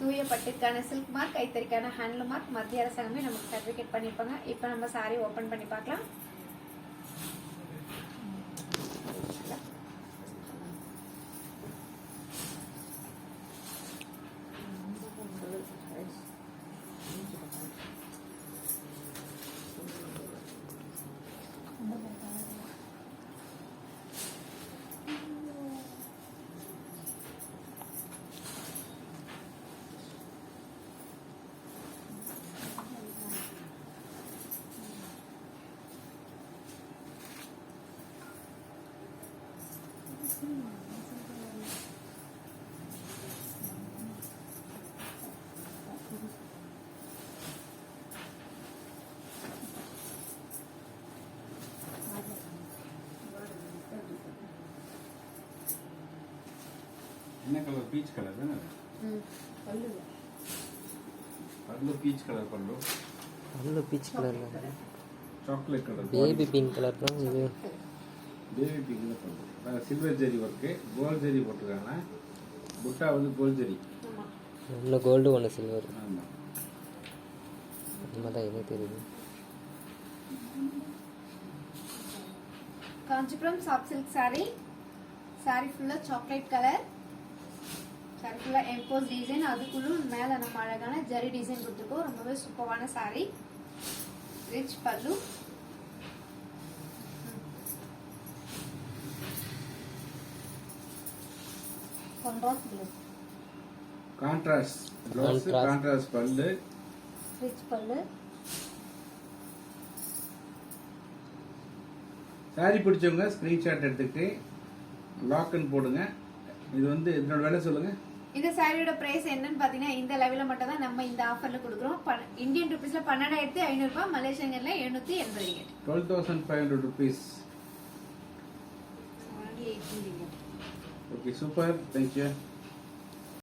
தூய பட்டுக்கான silk mark, கைத்தறிக்கான handloom mark மத்திய அரசாங்கமே நமக்கு சர்டிஃபிகேட் பண்ணியிருப்பாங்க. இப்போ நம்ம சாரி ஓப்பன் பண்ணி பார்க்கலாம். என்ன கலர்? பீச் கலர் தானே. பல்லு பீச் கலர். பல்லு peach colour. Chocolate colour. Baby pink colour தான் இது. பேபி பிங்க்ல பல்லு. சில்வர் ஜெரி ஒர்க்கு, கோல்ட் ஜெரி போட்டிருக்காங்க. புட்டா வந்து கோல்ட் ஜெரி. ஒன்று கோல்டு ஒன்று சில்வர். ஆமாம், உண்மைதான். இது தெரியுது. Kanchipuram soft silk sorry. Sorry ஃபுல்லா சாக்லேட் கலர். சாரி ஃபுல்லா எம்போஸ் டிசைன், அதுக்குள்ள மேல நம்ம அழகான ஜரி டிசைன் கொடுத்துருக்கோம். ரொம்பவே சூப்பரான சாரி. ரிச் பல்லு. கான்ட்ராஸ்ட் ப்ளவுஸ், கான்ட்ராஸ்ட் பல்லு, ரிச் பல்லு. சாரி பிடிச்சவங்க ஸ்கிரீன்ஷாட் எடுத்துக்கிட்டு லாக்னு போடுங்க. இது வந்து இதனோட விலை சொல்லுங்க. இந்த சாரியோட பிரைஸ் என்னன்னு பாத்தீங்கன்னா, இந்த லெவல்ல மட்டும் தான் நம்ம இந்த ஆஃபர்ல கொடுக்குறோம். இந்தியன் ருபீஸ்ல 12,500 ரூபாய், மலேசியன்ல 780 ringgit. 12,500 rupees. Okay, super. Thank you.